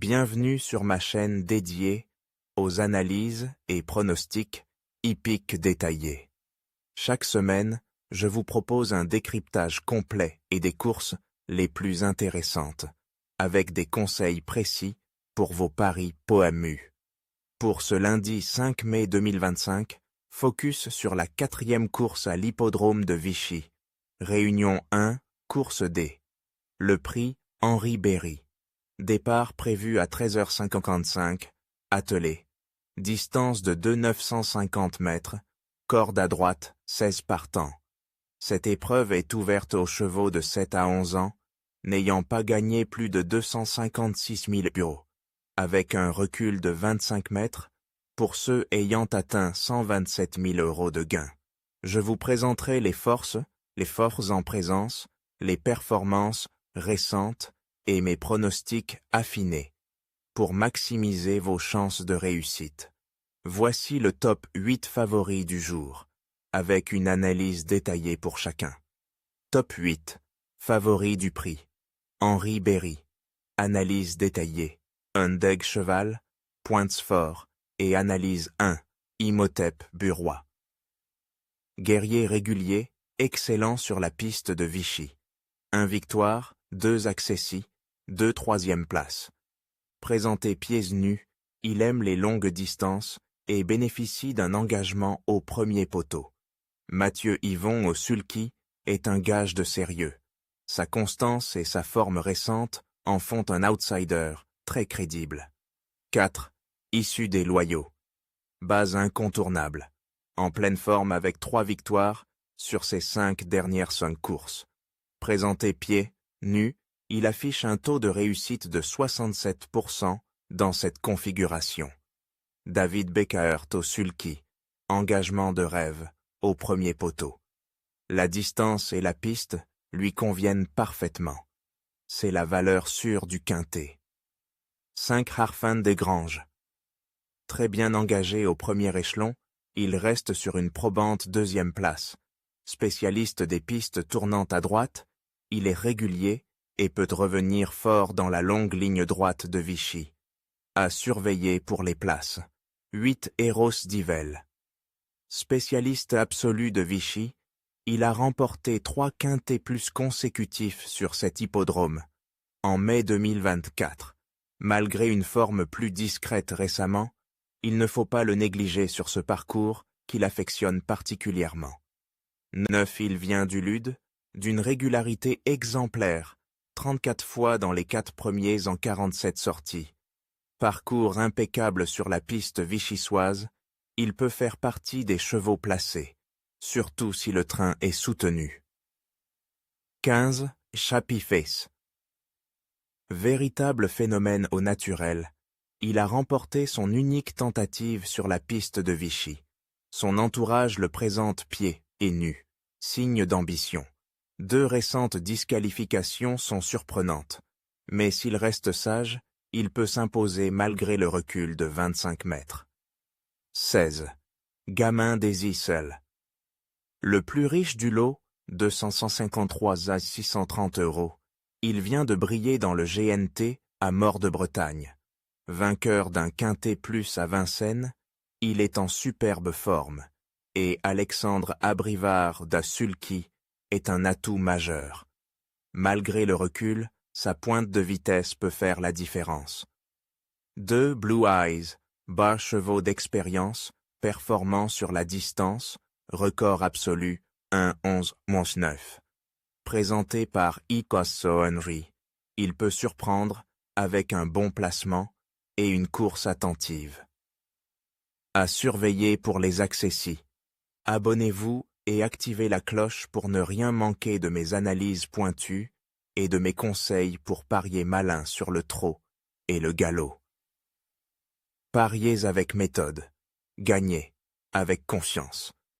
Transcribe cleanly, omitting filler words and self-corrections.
Bienvenue sur ma chaîne dédiée aux analyses et pronostics hippiques détaillés. Chaque semaine, je vous propose un décryptage complet et des courses les plus intéressantes, avec des conseils précis pour vos paris POAMU. Pour ce lundi 5 mai 2025, focus sur la 4e course à l'hippodrome de Vichy. Réunion 1, course D. Le prix Henri Berry. Départ prévu à 13h55, attelé. Distance de 2 950 mètres, corde à droite, 16 partants. Cette épreuve est ouverte aux chevaux de 7 à 11 ans, n'ayant pas gagné plus de 256 000 €, avec un recul de 25 mètres, pour ceux ayant atteint 127 000 € de gain. Je vous présenterai les forces en présence, les performances récentes, et mes pronostics affinés, pour maximiser vos chances de réussite. Voici le top 8 favoris du jour, avec une analyse détaillée pour chacun. Top 8. Favoris du prix. Henri Berry. Analyse détaillée. Undeg Cheval, Points Fort et analyse 1. Imhotep Burrois. Guerrier régulier, excellent sur la piste de Vichy. 1 victoire, 2 accessis, 2 troisième places. Présenté pieds nus, il aime les longues distances et bénéficie d'un engagement au premier poteau. Mathieu Yvon au sulky est un gage de sérieux. Sa constance et sa forme récente en font un outsider très crédible. 4. Issu des loyaux. Base incontournable. En pleine forme avec 3 victoires sur ses 5 dernières courses. Présenté pieds nus, il affiche un taux de réussite de 67% dans cette configuration. David Beckhaert au sulky, engagement de rêve, au premier poteau. La distance et la piste lui conviennent parfaitement. C'est la valeur sûre du quintet. 5 Harfin des Granges. Très bien engagé au premier échelon, il reste sur une probante 2e place. Spécialiste des pistes tournant à droite, il est régulier et peut revenir fort dans la longue ligne droite de Vichy. À surveiller pour les places. 8 Eros d'Yvel. Spécialiste absolu de Vichy, il a remporté 3 quintets plus consécutifs sur cet hippodrome, en mai 2024. Malgré une forme plus discrète récemment, il ne faut pas le négliger sur ce parcours qu'il affectionne particulièrement. 9 Il vient du Lude, d'une régularité exemplaire, 34 fois dans les 4 premiers en 47 sorties. Parcours impeccable sur la piste vichysoise, il peut faire partie des chevaux placés, surtout si le train est soutenu. 15. Chappy Face. Véritable phénomène au naturel, il a remporté son unique tentative sur la piste de Vichy. Son entourage le présente pieds et nus, signe d'ambition. 2 récentes disqualifications sont surprenantes, mais s'il reste sage, il peut s'imposer malgré le recul de 25 mètres. 16. Gamin des Issel. Le plus riche du lot, 253 à 630 €, il vient de briller dans le GNT à Mort de Bretagne. Vainqueur d'un quintet plus à Vincennes, il est en superbe forme, et Alexandre Abrivard da Sulky est un atout majeur. Malgré le recul, sa pointe de vitesse peut faire la différence. 2 Blue Eyes, bas chevaux d'expérience, performant sur la distance, record absolu, 1:11-9. Présenté par Icosso Henry, il peut surprendre avec un bon placement et une course attentive. À surveiller pour les accessis. Abonnez-vous et activez la cloche pour ne rien manquer de mes analyses pointues et de mes conseils pour parier malin sur le trot et le galop. Pariez avec méthode. Gagnez avec confiance.